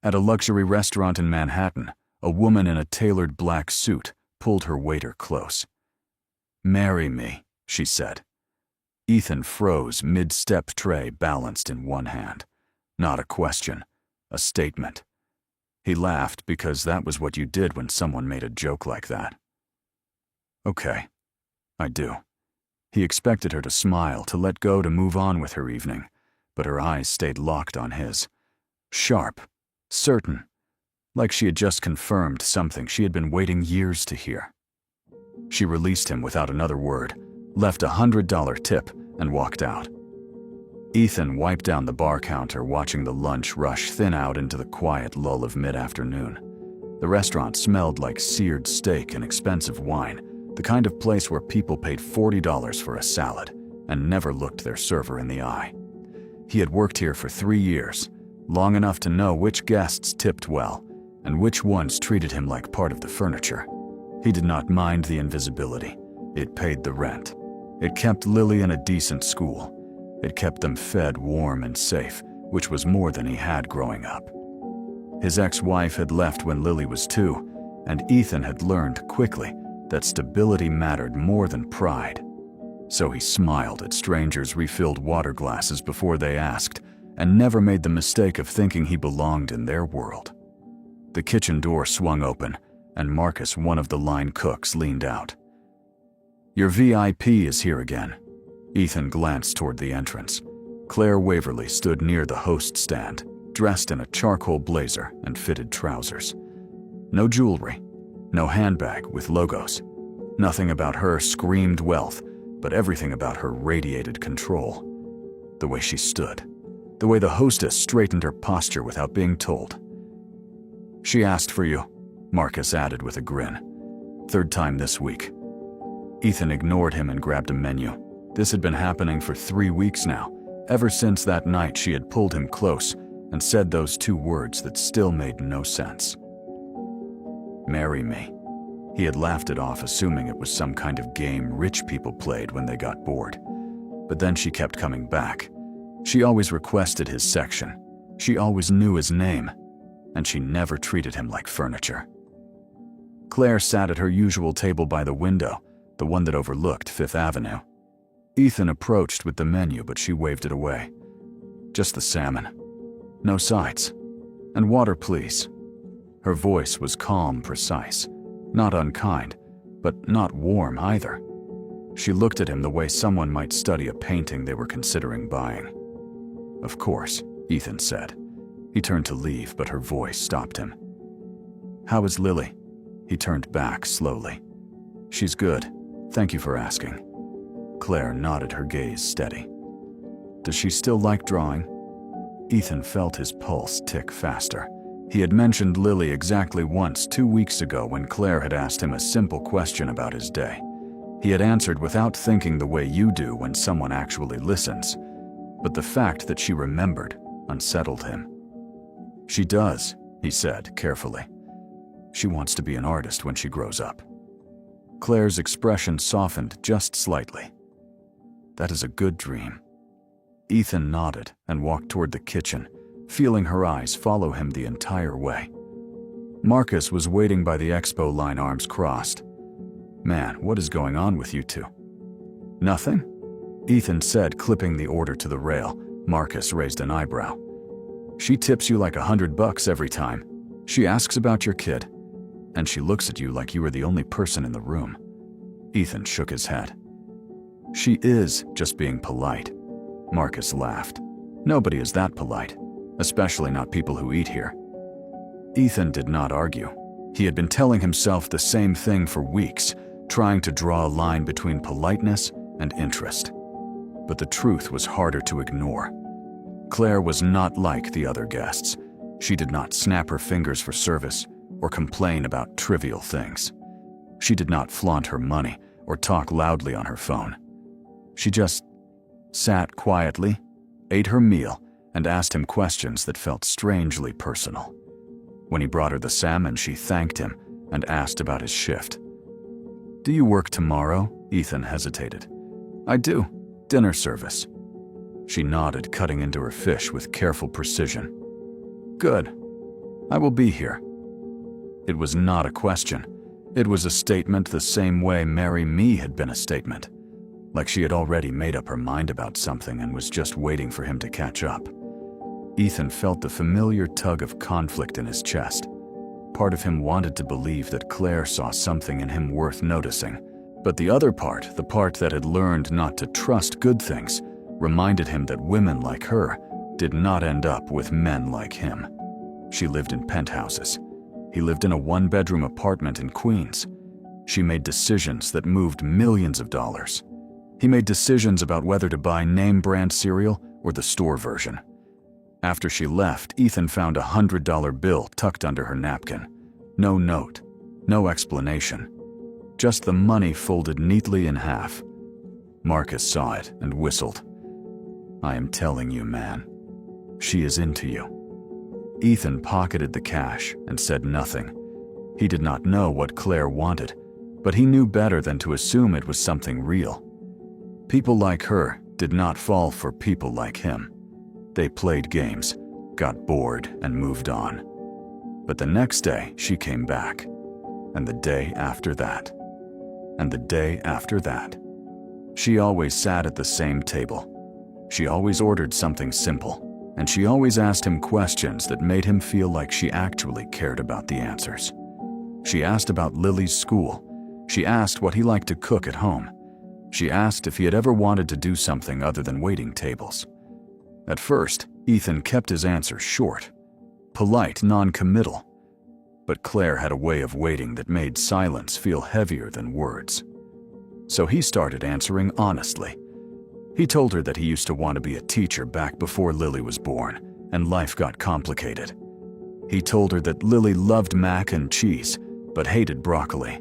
At a luxury restaurant in Manhattan, a woman in a tailored black suit pulled her waiter close. "Marry me," she said. Ethan froze mid-step, tray balanced in one hand. Not a question, a statement. He laughed because that was what you did when someone made a joke like that. "Okay, I do." He expected her to smile, to let go, to move on with her evening, but her eyes stayed locked on his. Sharp, certain, like she had just confirmed something she had been waiting years to hear. She released him without another word, left a $100 tip, and walked out. Ethan wiped down the bar counter, watching the lunch rush thin out into the quiet lull of mid-afternoon. The restaurant smelled like seared steak and expensive wine, the kind of place where people paid $40 for a salad and never looked their server in the eye. He had worked here for 3 years, long enough to know which guests tipped well and which ones treated him like part of the furniture. He did not mind the invisibility. It paid the rent. It kept Lily in a decent school. It kept them fed, warm, and safe, which was more than he had growing up. His ex-wife had left when Lily was 2, and Ethan had learned quickly that stability mattered more than pride. So he smiled at strangers, refilled water glasses before they asked, and never made the mistake of thinking he belonged in their world. The kitchen door swung open, and Marcus, one of the line cooks, leaned out. "Your VIP is here again." Ethan glanced toward the entrance. Claire Waverly stood near the host stand, dressed in a charcoal blazer and fitted trousers. No jewelry, no handbag with logos. Nothing about her screamed wealth, but everything about her radiated control. The way she stood, the way the hostess straightened her posture without being told. "She asked for you," Marcus added with a grin. "3rd time this week." Ethan ignored him and grabbed a menu. This had been happening for 3 weeks now, ever since that night she had pulled him close and said those 2 words that still made no sense. "Marry me." He had laughed it off, assuming it was some kind of game rich people played when they got bored. But then she kept coming back. She always requested his section. She always knew his name, and she never treated him like furniture. Claire sat at her usual table by the window, the one that overlooked 5th Avenue. Ethan approached with the menu, but she waved it away. "Just the salmon. No sides. And water, please." Her voice was calm, precise, not unkind, but not warm either. She looked at him the way someone might study a painting they were considering buying. "Of course," Ethan said. He turned to leave, but her voice stopped him. "How is Lily?" He turned back slowly. "She's good. Thank you for asking." Claire nodded, her gaze steady. "Does she still like drawing?" Ethan felt his pulse tick faster. He had mentioned Lily exactly once 2 weeks ago when Claire had asked him a simple question about his day. He had answered without thinking, the way you do when someone actually listens. But the fact that she remembered unsettled him. "She does," he said carefully. "She wants to be an artist when she grows up." Claire's expression softened just slightly. "That is a good dream." Ethan nodded and walked toward the kitchen, feeling her eyes follow him the entire way. Marcus was waiting by the expo line, arms crossed. "Man, what is going on with you two?" "Nothing," Ethan said, clipping the order to the rail. Marcus raised an eyebrow. "She tips you like $100 every time. She asks about your kid. And she looks at you like you are the only person in the room." Ethan shook his head. "She is just being polite." Marcus laughed. "Nobody is that polite, especially not people who eat here." Ethan did not argue. He had been telling himself the same thing for weeks, trying to draw a line between politeness and interest. But the truth was harder to ignore. Claire was not like the other guests. She did not snap her fingers for service or complain about trivial things. She did not flaunt her money or talk loudly on her phone. She just sat quietly, ate her meal, and asked him questions that felt strangely personal. When he brought her the salmon, she thanked him and asked about his shift. "Do you work tomorrow?" Ethan hesitated. "I do. Dinner service." She nodded, cutting into her fish with careful precision. "Good. I will be here." It was not a question. It was a statement the same way "marry me" had been a statement. Like she had already made up her mind about something and was just waiting for him to catch up. Ethan felt the familiar tug of conflict in his chest. Part of him wanted to believe that Claire saw something in him worth noticing, but the other part, the part that had learned not to trust good things, reminded him that women like her did not end up with men like him. She lived in penthouses. He lived in a one-bedroom apartment in Queens. She made decisions that moved millions of dollars. He made decisions about whether to buy name-brand cereal or the store version. After she left, Ethan found a $100 bill tucked under her napkin. No note, no explanation. Just the money folded neatly in half. Marcus saw it and whistled. "I am telling you, man. She is into you." Ethan pocketed the cash and said nothing. He did not know what Claire wanted, but he knew better than to assume it was something real. People like her did not fall for people like him. They played games, got bored, and moved on. But the next day, she came back. And the day after that. And the day after that. She always sat at the same table. She always ordered something simple, and she always asked him questions that made him feel like she actually cared about the answers. She asked about Lily's school. She asked what he liked to cook at home. She asked if he had ever wanted to do something other than waiting tables. At first, Ethan kept his answers short, polite, non-committal. But Claire had a way of waiting that made silence feel heavier than words. So he started answering honestly. He told her that he used to want to be a teacher back before Lily was born, and life got complicated. He told her that Lily loved mac and cheese, but hated broccoli.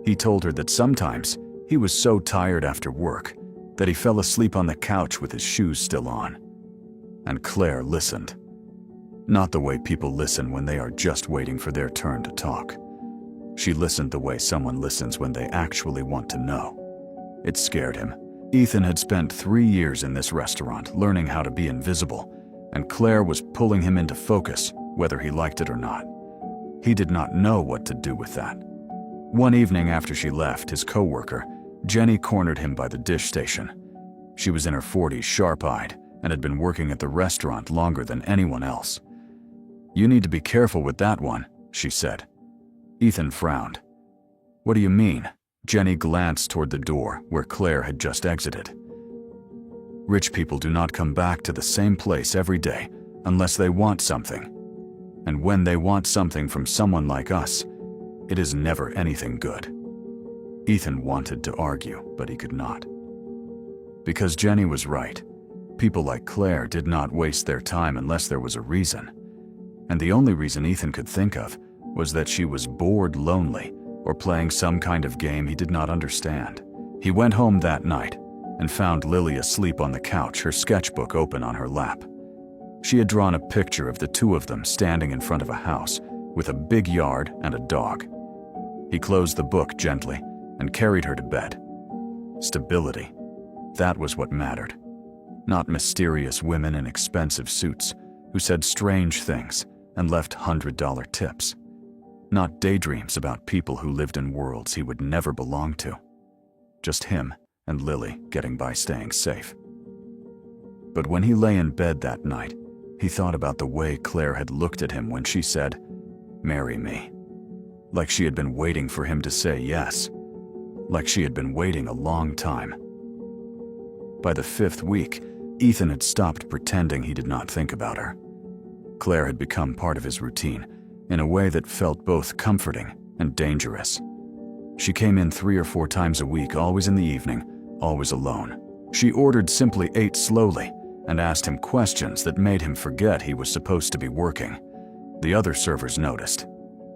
He told her that sometimes he was so tired after work that he fell asleep on the couch with his shoes still on. And Claire listened. Not the way people listen when they are just waiting for their turn to talk. She listened the way someone listens when they actually want to know. It scared him. Ethan had spent 3 years in this restaurant learning how to be invisible, and Claire was pulling him into focus, whether he liked it or not. He did not know what to do with that. One evening after she left, his coworker, Jenny, cornered him by the dish station. She was in her 40s, sharp-eyed, and had been working at the restaurant longer than anyone else. "You need to be careful with that one," she said. Ethan frowned. "What do you mean?" Jenny glanced toward the door where Claire had just exited. "Rich people do not come back to the same place every day unless they want something. And when they want something from someone like us, it is never anything good." Ethan wanted to argue, but he could not. Because Jenny was right. People like Claire did not waste their time unless there was a reason. And the only reason Ethan could think of was that she was bored, lonely, or playing some kind of game he did not understand. He went home that night and found Lily asleep on the couch, her sketchbook open on her lap. She had drawn a picture of the two of them standing in front of a house with a big yard and a dog. He closed the book gently and carried her to bed. Stability. That was what mattered. Not mysterious women in expensive suits who said strange things and left $100 tips. Not daydreams about people who lived in worlds he would never belong to. Just him and Lily getting by staying safe. But when he lay in bed that night, he thought about the way Claire had looked at him when she said, "Marry me." Like she had been waiting for him to say yes. Like she had been waiting a long time. By the 5th week, Ethan had stopped pretending he did not think about her. Claire had become part of his routine in a way that felt both comforting and dangerous. She came in 3 or 4 times a week, always in the evening, always alone. She ordered, simply ate slowly, and asked him questions that made him forget he was supposed to be working. The other servers noticed.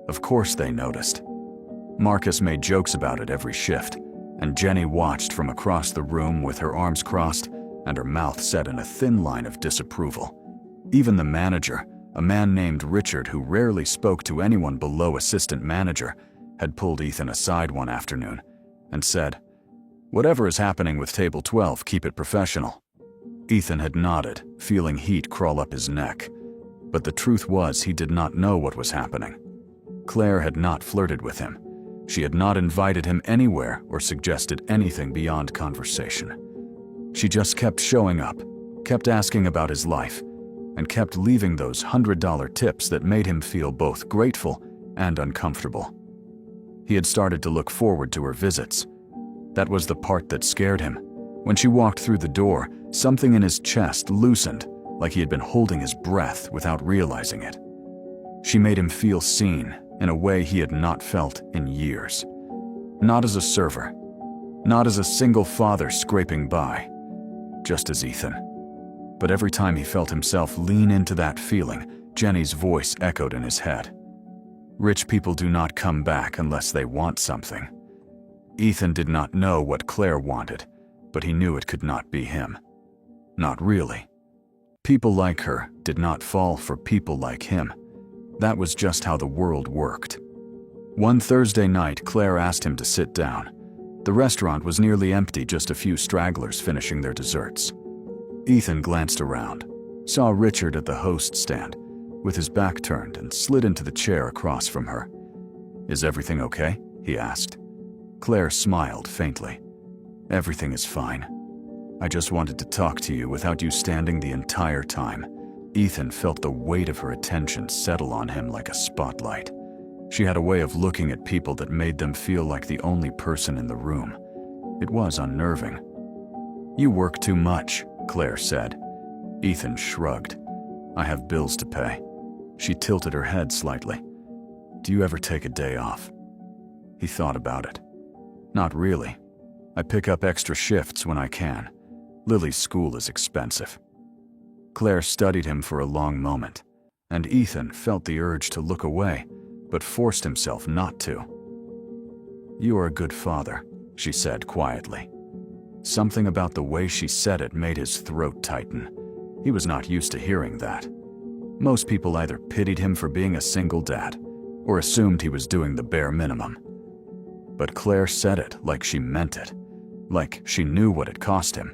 Of course they noticed. Marcus made jokes about it every shift, and Jenny watched from across the room with her arms crossed and her mouth set in a thin line of disapproval. Even the manager, a man named Richard who rarely spoke to anyone below assistant manager, had pulled Ethan aside one afternoon and said, "Whatever is happening with table 12, keep it professional." Ethan had nodded, feeling heat crawl up his neck. But the truth was he did not know what was happening. Claire had not flirted with him. She had not invited him anywhere or suggested anything beyond conversation. She just kept showing up, kept asking about his life, and kept leaving those $100 tips that made him feel both grateful and uncomfortable. He had started to look forward to her visits. That was the part that scared him. When she walked through the door, something in his chest loosened, like he had been holding his breath without realizing it. She made him feel seen in a way he had not felt in years. Not as a server, not as a single father scraping by, just as Ethan. But every time he felt himself lean into that feeling, Jenny's voice echoed in his head. Rich people do not come back unless they want something. Ethan did not know what Claire wanted, but he knew it could not be him. Not really. People like her did not fall for people like him. That was just how the world worked. One Thursday night, Claire asked him to sit down. The restaurant was nearly empty, just a few stragglers finishing their desserts. Ethan glanced around, saw Richard at the host stand, with his back turned, and slid into the chair across from her. "Is everything okay?" he asked. Claire smiled faintly. "Everything is fine. I just wanted to talk to you without you standing the entire time." Ethan felt the weight of her attention settle on him like a spotlight. She had a way of looking at people that made them feel like the only person in the room. It was unnerving. "You work too much," Claire said. Ethan shrugged. "I have bills to pay." She tilted her head slightly. "Do you ever take a day off?" He thought about it. "Not really. I pick up extra shifts when I can. Lily's school is expensive." Claire studied him for a long moment, and Ethan felt the urge to look away, but forced himself not to. "You are a good father," she said quietly. Something about the way she said it made his throat tighten. He was not used to hearing that. Most people either pitied him for being a single dad, or assumed he was doing the bare minimum. But Claire said it like she meant it, like she knew what it cost him.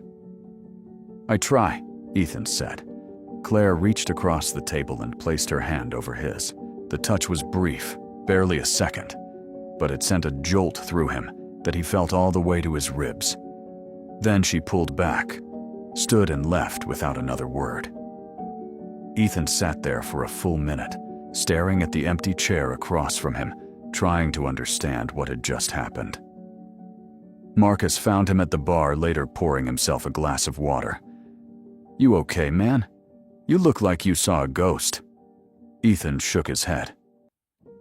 "I try," Ethan said. Claire reached across the table and placed her hand over his. The touch was brief, barely a second, but it sent a jolt through him that he felt all the way to his ribs. Then she pulled back, stood and left without another word. Ethan sat there for a full minute, staring at the empty chair across from him, trying to understand what had just happened. Marcus found him at the bar later, pouring himself a glass of water. "You okay, man? You look like you saw a ghost." Ethan shook his head.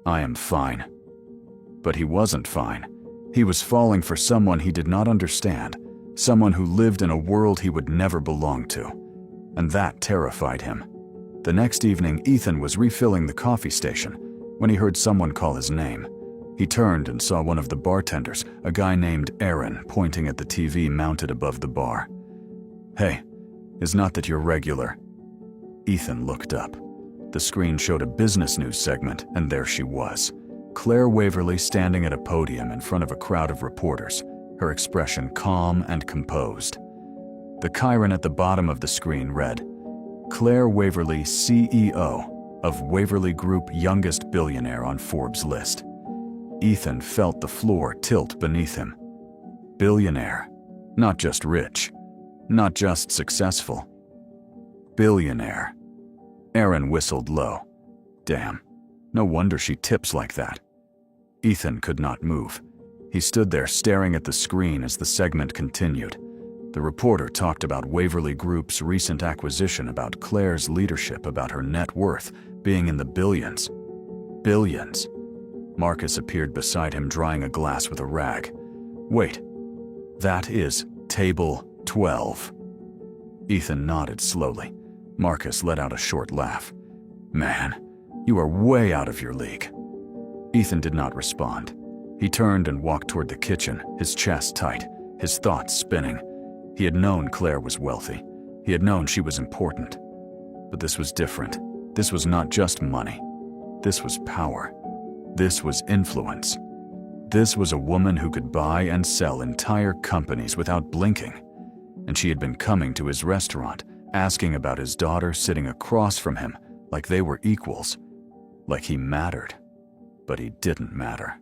"I am fine." But he wasn't fine. He was falling for someone he did not understand, someone who lived in a world he would never belong to. And that terrified him. The next evening, Ethan was refilling the coffee station when he heard someone call his name. He turned and saw one of the bartenders, a guy named Aaron, pointing at the TV mounted above the bar. "Hey, it's not that you're regular." Ethan looked up. The screen showed a business news segment, and there she was, Claire Waverly, standing at a podium in front of a crowd of reporters, her expression calm and composed. The chyron at the bottom of the screen read, "Claire Waverly, CEO of Waverly Group, youngest billionaire on Forbes list." Ethan felt the floor tilt beneath him. Billionaire. Not just rich. Not just successful. Billionaire. Aaron whistled low. Damn. No wonder she tips like that. Ethan could not move. He stood there staring at the screen as the segment continued. The reporter talked about Waverly Group's recent acquisition, about Claire's leadership, about her net worth being in the billions. Billions. Marcus appeared beside him, drying a glass with a rag. "Wait, that is table 12. Ethan nodded slowly. Marcus let out a short laugh. "Man, you are way out of your league." Ethan did not respond. He turned and walked toward the kitchen, his chest tight, his thoughts spinning. He had known Claire was wealthy. He had known she was important. But this was different. This was not just money. This was power. This was influence. This was a woman who could buy and sell entire companies without blinking. And she had been coming to his restaurant, asking about his daughter, sitting across from him, like they were equals, like he mattered. But he didn't matter.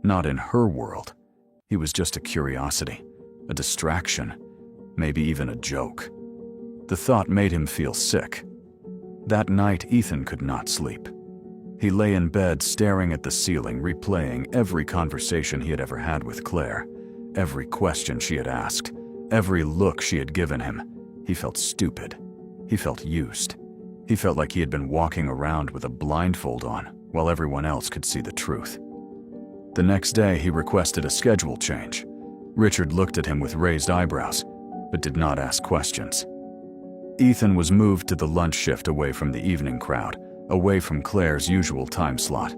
Not in her world. He was just a curiosity, a distraction, maybe even a joke. The thought made him feel sick. That night, Ethan could not sleep. He lay in bed staring at the ceiling, replaying every conversation he had ever had with Claire, every question she had asked, every look she had given him. He felt stupid. He felt used. He felt like he had been walking around with a blindfold on while everyone else could see the truth. The next day, he requested a schedule change. Richard looked at him with raised eyebrows, but did not ask questions. Ethan was moved to the lunch shift away from the evening crowd, away from Claire's usual time slot.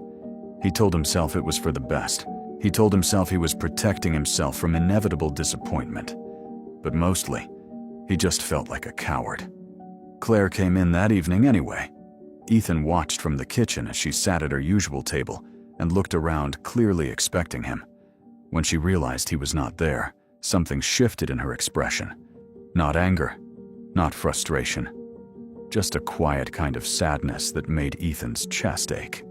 He told himself it was for the best. He told himself he was protecting himself from inevitable disappointment. But mostly, he just felt like a coward. Claire came in that evening anyway. Ethan watched from the kitchen as she sat at her usual table and looked around, clearly expecting him. When she realized he was not there, something shifted in her expression. Not anger, not frustration, just a quiet kind of sadness that made Ethan's chest ache.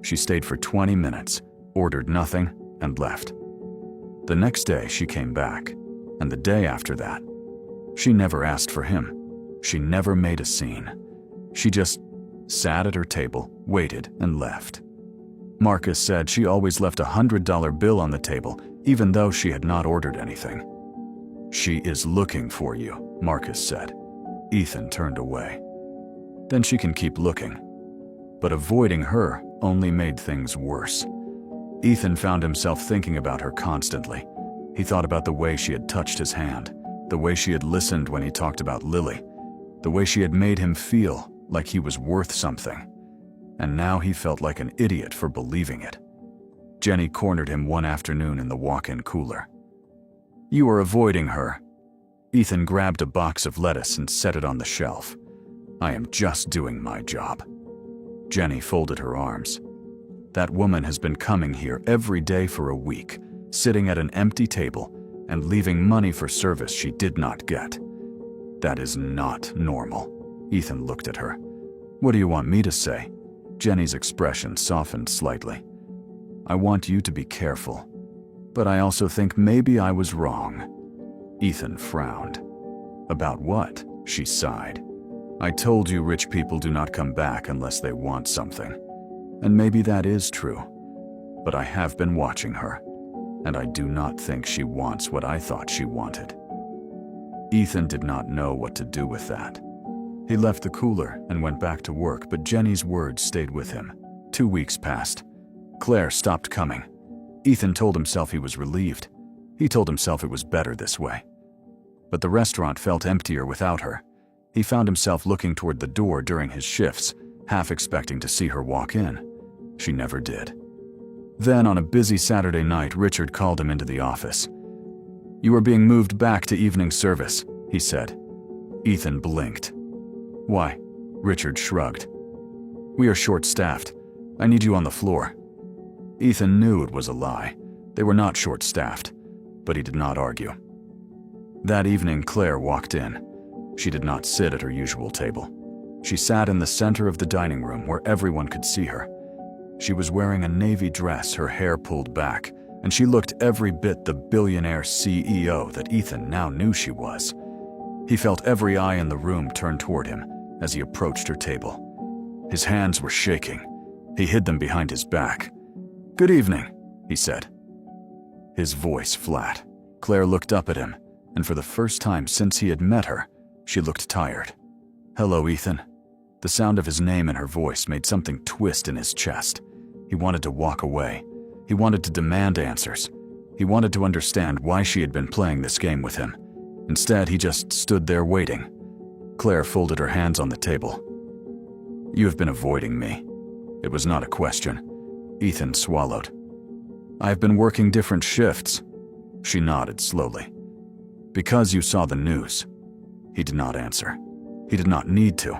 She stayed for 20 minutes, ordered nothing, and left. The next day she came back, and the day after that. She never asked for him. She never made a scene. She just sat at her table, waited, and left. Marcus said she always left a $100 bill on the table, even though she had not ordered anything. "She is looking for you," Marcus said. Ethan turned away. "Then she can keep looking." But avoiding her only made things worse. Ethan found himself thinking about her constantly. He thought about the way she had touched his hand, the way she had listened when he talked about Lily, the way she had made him feel like he was worth something. And now he felt like an idiot for believing it. Jenny cornered him one afternoon in the walk-in cooler. "You are avoiding her." Ethan grabbed a box of lettuce and set it on the shelf. "I am just doing my job." Jenny folded her arms. "That woman has been coming here every day for a week, sitting at an empty table and leaving money for service she did not get. That is not normal." Ethan looked at her. "What do you want me to say?" Jenny's expression softened slightly. "I want you to be careful, but I also think maybe I was wrong." Ethan frowned. "About what?" She sighed. "I told you rich people do not come back unless they want something. And maybe that is true. But I have been watching her, and I do not think she wants what I thought she wanted." Ethan did not know what to do with that. He left the cooler and went back to work, but Jenny's words stayed with him. 2 weeks passed. Claire stopped coming. Ethan told himself he was relieved. He told himself it was better this way. But the restaurant felt emptier without her. He found himself looking toward the door during his shifts, half expecting to see her walk in. She never did. Then, on a busy Saturday night, Richard called him into the office. "You are being moved back to evening service," he said. Ethan blinked. "Why?" Richard shrugged. "We are short-staffed. I need you on the floor." Ethan knew it was a lie. They were not short-staffed, but he did not argue. That evening, Claire walked in. She did not sit at her usual table. She sat in the center of the dining room where everyone could see her. She was wearing a navy dress, her hair pulled back, and she looked every bit the billionaire CEO that Ethan now knew she was. He felt every eye in the room turn toward him as he approached her table. His hands were shaking. He hid them behind his back. "Good evening," he said. His voice flat. Claire looked up at him, and for the first time since he had met her, she looked tired. "Hello, Ethan." The sound of his name in her voice made something twist in his chest. He wanted to walk away. He wanted to demand answers. He wanted to understand why she had been playing this game with him. Instead, he just stood there waiting. Claire folded her hands on the table. "You have been avoiding me." It was not a question. Ethan swallowed. "I have been working different shifts." She nodded slowly. "Because you saw the news." He did not answer. He did not need to.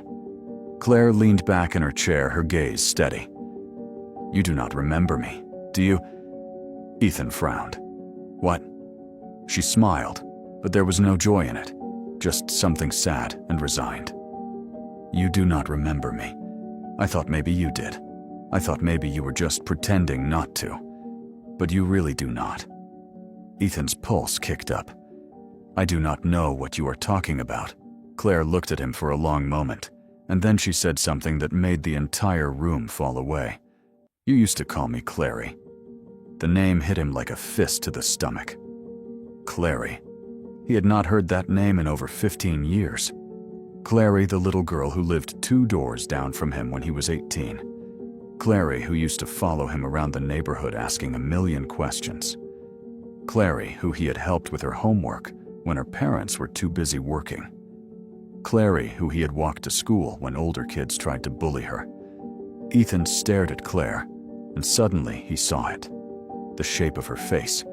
Claire leaned back in her chair, her gaze steady. "You do not remember me, do you?" Ethan frowned. "What?" She smiled, but there was no joy in it, just something sad and resigned. "You do not remember me. I thought maybe you did. I thought maybe you were just pretending not to. But you really do not." Ethan's pulse kicked up. "I do not know what you are talking about." Claire looked at him for a long moment, and then she said something that made the entire room fall away. "You used to call me Clary." The name hit him like a fist to the stomach. Clary. He had not heard that name in over 15 years. Clary, the little girl who lived 2 doors down from him when he was 18. Clary, who used to follow him around the neighborhood asking a million questions. Clary, who he had helped with her homework when her parents were too busy working. Clary, who he had walked to school when older kids tried to bully her. Ethan stared at Claire, and suddenly he saw it. The shape of her face,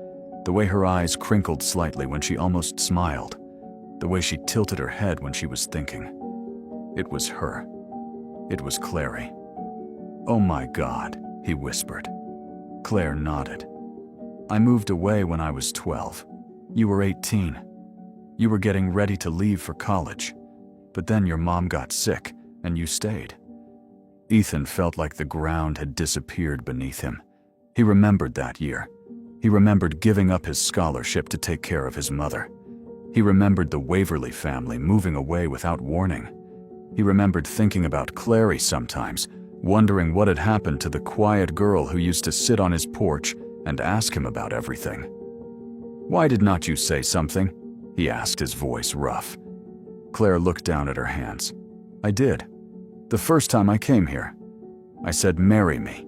the way her eyes crinkled slightly when she almost smiled, the way she tilted her head when she was thinking. It was her. It was Clary. "Oh my God," he whispered. Claire nodded. "I moved away when I was 12. You were 18. You were getting ready to leave for college. But then your mom got sick, and you stayed." Ethan felt like the ground had disappeared beneath him. He remembered that year. He remembered giving up his scholarship to take care of his mother. He remembered the Waverly family moving away without warning. He remembered thinking about Clary sometimes, wondering what had happened to the quiet girl who used to sit on his porch and ask him about everything. "Why did not you say something?" he asked, his voice rough. Claire looked down at her hands. "I did. The first time I came here. I said, 'Marry me.'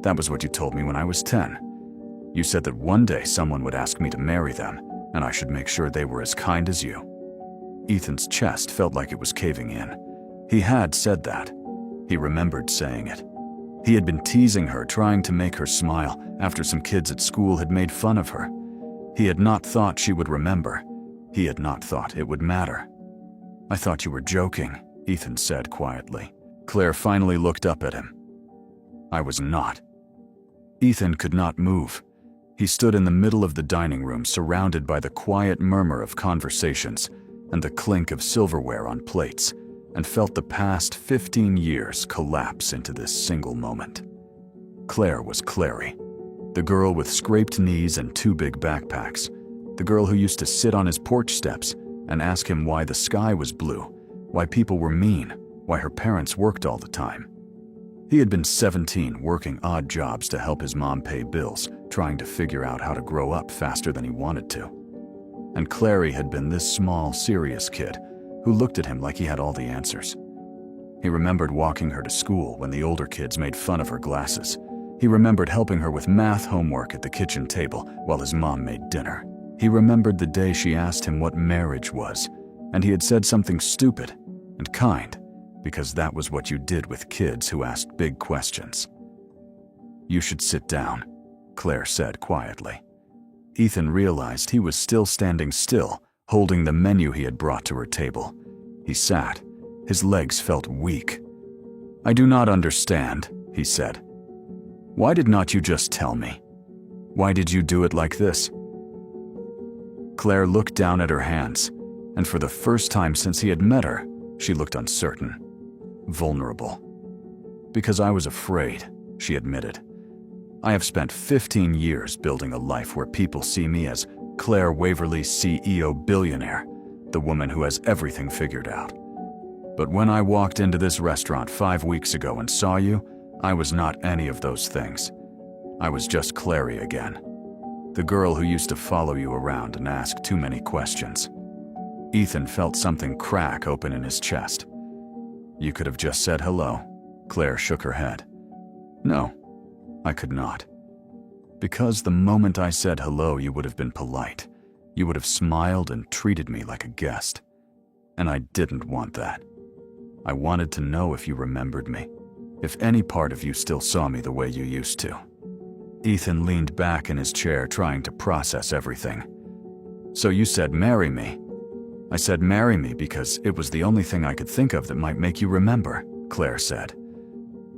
That was what you told me when I was 10. You said that one day someone would ask me to marry them, and I should make sure they were as kind as you." Ethan's chest felt like it was caving in. He had said that. He remembered saying it. He had been teasing her, trying to make her smile after some kids at school had made fun of her. He had not thought she would remember. He had not thought it would matter. "I thought you were joking," Ethan said quietly. Claire finally looked up at him. "I was not." Ethan could not move. He stood in the middle of the dining room, surrounded by the quiet murmur of conversations and the clink of silverware on plates, and felt the past 15 years collapse into this single moment. Claire was Clary, the girl with scraped knees and 2 big backpacks, the girl who used to sit on his porch steps and ask him why the sky was blue, why people were mean, why her parents worked all the time. He had been 17, working odd jobs to help his mom pay bills, trying to figure out how to grow up faster than he wanted to. And Clary had been this small, serious kid who looked at him like he had all the answers. He remembered walking her to school when the older kids made fun of her glasses. He remembered helping her with math homework at the kitchen table while his mom made dinner. He remembered the day she asked him what marriage was, and he had said something stupid and kind, because that was what you did with kids who asked big questions. "You should sit down," Claire said quietly. Ethan realized he was still standing still, holding the menu he had brought to her table. He sat. His legs felt weak. "I do not understand," he said. "Why did not you just tell me? Why did you do it like this?" Claire looked down at her hands, and for the first time since he had met her, she looked uncertain, vulnerable. "Because I was afraid," she admitted. "I have spent 15 years building a life where people see me as Claire Waverly, CEO Billionaire, the woman who has everything figured out. But when I walked into this restaurant 5 weeks ago and saw you, I was not any of those things. I was just Clary again, the girl who used to follow you around and ask too many questions." Ethan felt something crack open in his chest. "You could have just said hello." Claire shook her head. "No, I could not. Because the moment I said hello, you would have been polite. You would have smiled and treated me like a guest. And I didn't want that. I wanted to know if you remembered me, if any part of you still saw me the way you used to." Ethan leaned back in his chair, trying to process everything. "So you said marry me." "I said marry me because it was the only thing I could think of that might make you remember," Claire said.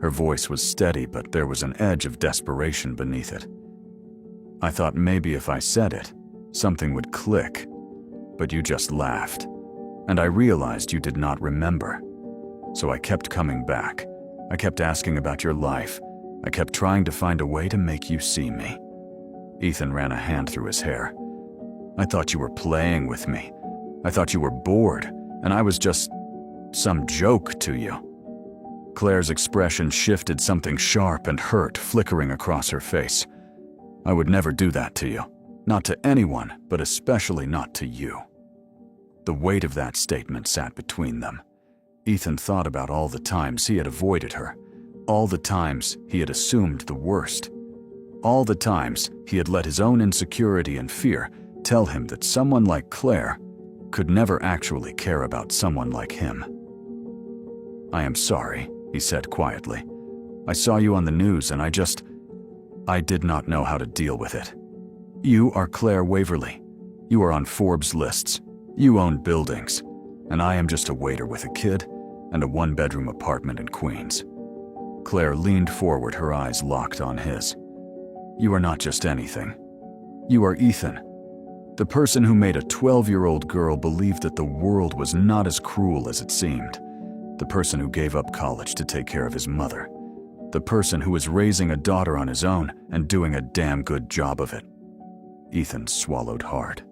Her voice was steady, but there was an edge of desperation beneath it. "I thought maybe if I said it, something would click. But you just laughed. And I realized you did not remember. So I kept coming back. I kept asking about your life. I kept trying to find a way to make you see me." Ethan ran a hand through his hair. "I thought you were playing with me. I thought you were bored, and I was just some joke to you." Claire's expression shifted, something sharp and hurt flickering across her face. "I would never do that to you. Not to anyone, but especially not to you." The weight of that statement sat between them. Ethan thought about all the times he had avoided her, all the times he had assumed the worst, all the times he had let his own insecurity and fear tell him that someone like Claire could never actually care about someone like him. "I am sorry," he said quietly. "I saw you on the news and I did not know how to deal with it. You are Claire Waverly. You are on Forbes lists. You own buildings. And I am just a waiter with a kid and a one-bedroom apartment in Queens." Claire leaned forward, her eyes locked on his. "You are not just anything. You are Ethan. The person who made a 12-year-old girl believe that the world was not as cruel as it seemed. The person who gave up college to take care of his mother. The person who is raising a daughter on his own and doing a damn good job of it." Ethan swallowed hard.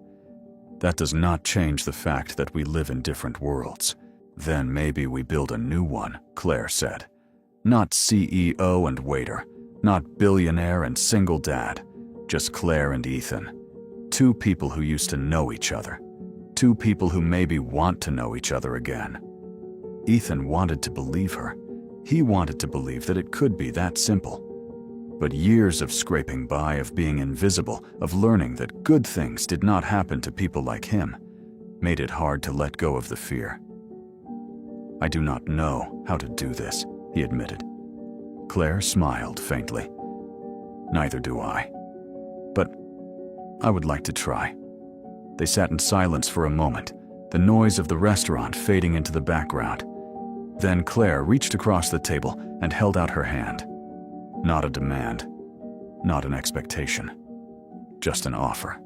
"That does not change the fact that we live in different worlds. Then maybe we build a new one," Claire said. "Not CEO and waiter, not billionaire and single dad, just Claire and Ethan. Two people who used to know each other. Two people who maybe want to know each other again." Ethan wanted to believe her. He wanted to believe that it could be that simple. But years of scraping by, of being invisible, of learning that good things did not happen to people like him, made it hard to let go of the fear. "I do not know how to do this," he admitted. Claire smiled faintly. "Neither do I. But I would like to try." They sat in silence for a moment, the noise of the restaurant fading into the background. Then Claire reached across the table and held out her hand. Not a demand, not an expectation, just an offer.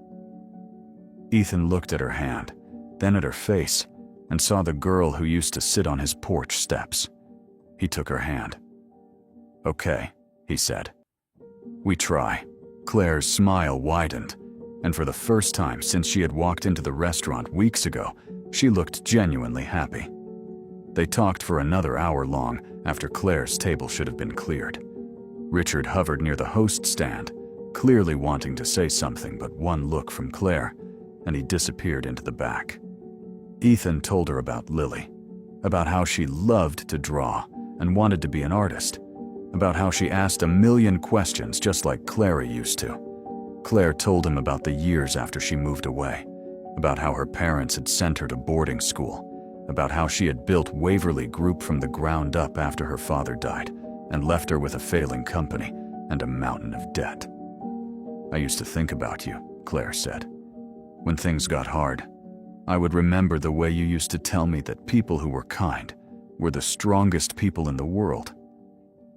Ethan looked at her hand, then at her face, and saw the girl who used to sit on his porch steps. He took her hand. "Okay," he said. "We try." Claire's smile widened, and for the first time since she had walked into the restaurant weeks ago, she looked genuinely happy. They talked for another hour long after Claire's table should have been cleared. Richard hovered near the host stand, clearly wanting to say something, but one look from Claire, and he disappeared into the back. Ethan told her about Lily, about how she loved to draw and wanted to be an artist, about how she asked a million questions just like Claire used to. Claire told him about the years after she moved away, about how her parents had sent her to boarding school, about how she had built Waverly Group from the ground up after her father died and left her with a failing company and a mountain of debt. "I used to think about you," Claire said. "When things got hard, I would remember the way you used to tell me that people who were kind were the strongest people in the world.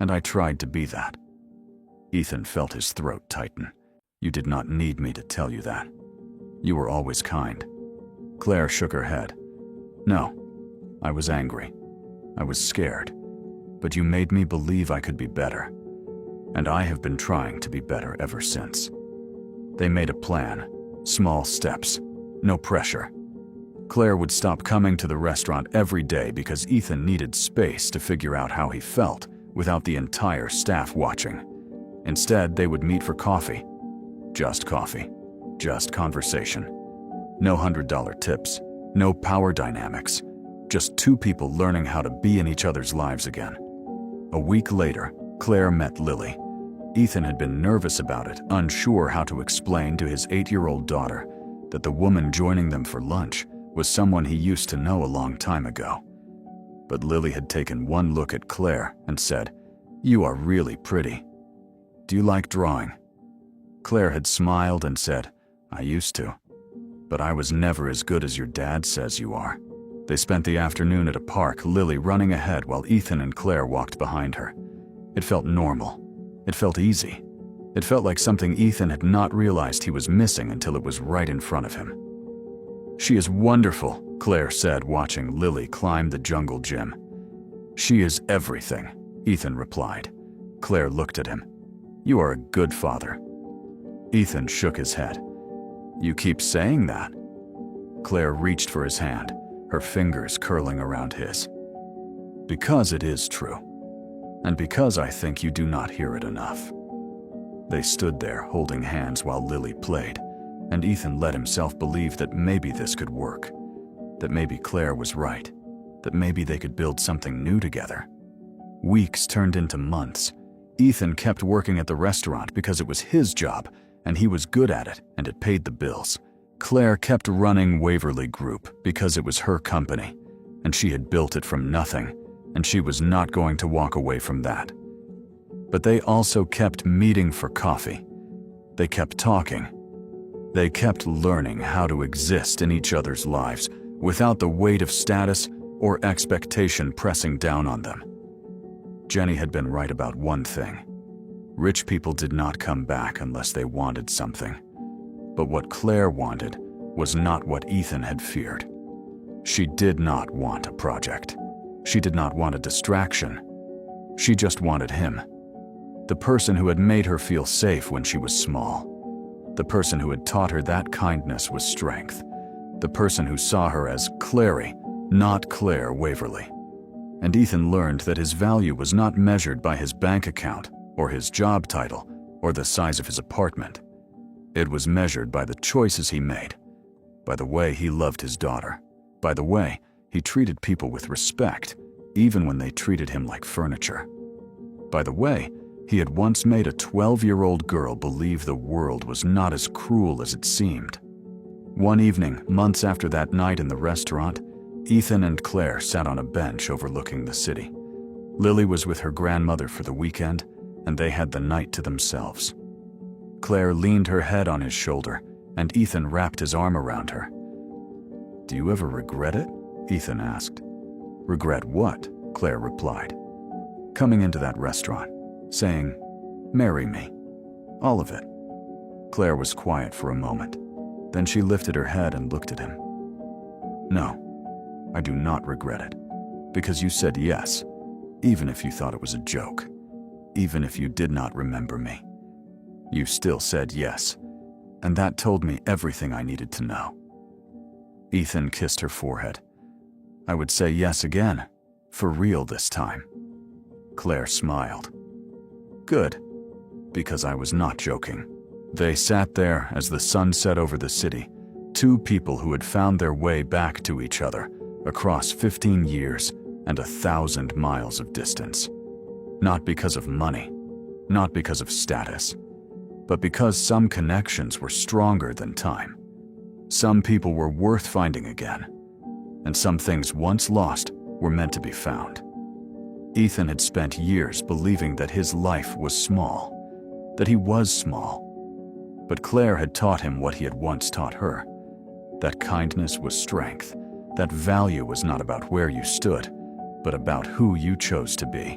And I tried to be that." Ethan felt his throat tighten. "You did not need me to tell you that. You were always kind." Claire shook her head. "No, I was angry. I was scared. But you made me believe I could be better. And I have been trying to be better ever since." They made a plan, small steps, no pressure. Claire would stop coming to the restaurant every day because Ethan needed space to figure out how he felt without the entire staff watching. Instead, they would meet for coffee. Just coffee. Just conversation. No $100 tips. No power dynamics. Just two people learning how to be in each other's lives again. A week later, Claire met Lily. Ethan had been nervous about it, unsure how to explain to his 8-year-old daughter that the woman joining them for lunch was someone he used to know a long time ago. But Lily had taken one look at Claire and said, "You are really pretty. Do you like drawing?" Claire had smiled and said, "I used to. But I was never as good as your dad says you are." They spent the afternoon at a park, Lily running ahead while Ethan and Claire walked behind her. It felt normal. It felt easy. It felt like something Ethan had not realized he was missing until it was right in front of him. "She is wonderful," Claire said, watching Lily climb the jungle gym. "She is everything." Ethan replied. Claire looked at him. "You are a good father." Ethan shook his head. "You keep saying that." Claire reached for his hand, her fingers curling around his. "Because it is true. And because I think you do not hear it enough." They stood there holding hands while Lily played, and Ethan let himself believe that maybe this could work, that maybe Claire was right, that maybe they could build something new together. Weeks turned into months. Ethan kept working at the restaurant because it was his job, and he was good at it, and it paid the bills. Claire kept running Waverly Group because it was her company, and she had built it from nothing, and she was not going to walk away from that. But they also kept meeting for coffee. They kept talking. They kept learning how to exist in each other's lives without the weight of status or expectation pressing down on them. Jenny had been right about one thing. Rich people did not come back unless they wanted something. But what Claire wanted was not what Ethan had feared. She did not want a project. She did not want a distraction. She just wanted him. The person who had made her feel safe when she was small. The person who had taught her that kindness was strength. The person who saw her as Clary, not Claire Waverly. And Ethan learned that his value was not measured by his bank account or his job title or the size of his apartment. It was measured by the choices he made, by the way he loved his daughter, by the way he treated people with respect, even when they treated him like furniture, by the way he had once made a 12-year-old girl believe the world was not as cruel as it seemed. One evening, months after that night in the restaurant, Ethan and Claire sat on a bench overlooking the city. Lily was with her grandmother for the weekend, and they had the night to themselves. Claire leaned her head on his shoulder, and Ethan wrapped his arm around her. "Do you ever regret it?" Ethan asked. "Regret what?" Claire replied. "Coming into that restaurant, saying, 'Marry me.' All of it." Claire was quiet for a moment. Then she lifted her head and looked at him. "No, I do not regret it, because you said yes, even if you thought it was a joke, even if you did not remember me. You still said yes, and that told me everything I needed to know." Ethan kissed her forehead. "I would say yes again, for real this time." Claire smiled. "Good, because I was not joking." They sat there as the sun set over the city, two people who had found their way back to each other across 15 years and 1,000 miles of distance. Not because of money, not because of status, but because some connections were stronger than time. Some people were worth finding again, and some things once lost were meant to be found. Ethan had spent years believing that his life was small, that he was small. But Claire had taught him what he had once taught her, that kindness was strength, that value was not about where you stood, but about who you chose to be,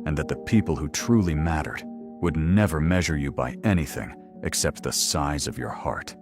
and that the people who truly mattered would never measure you by anything except the size of your heart.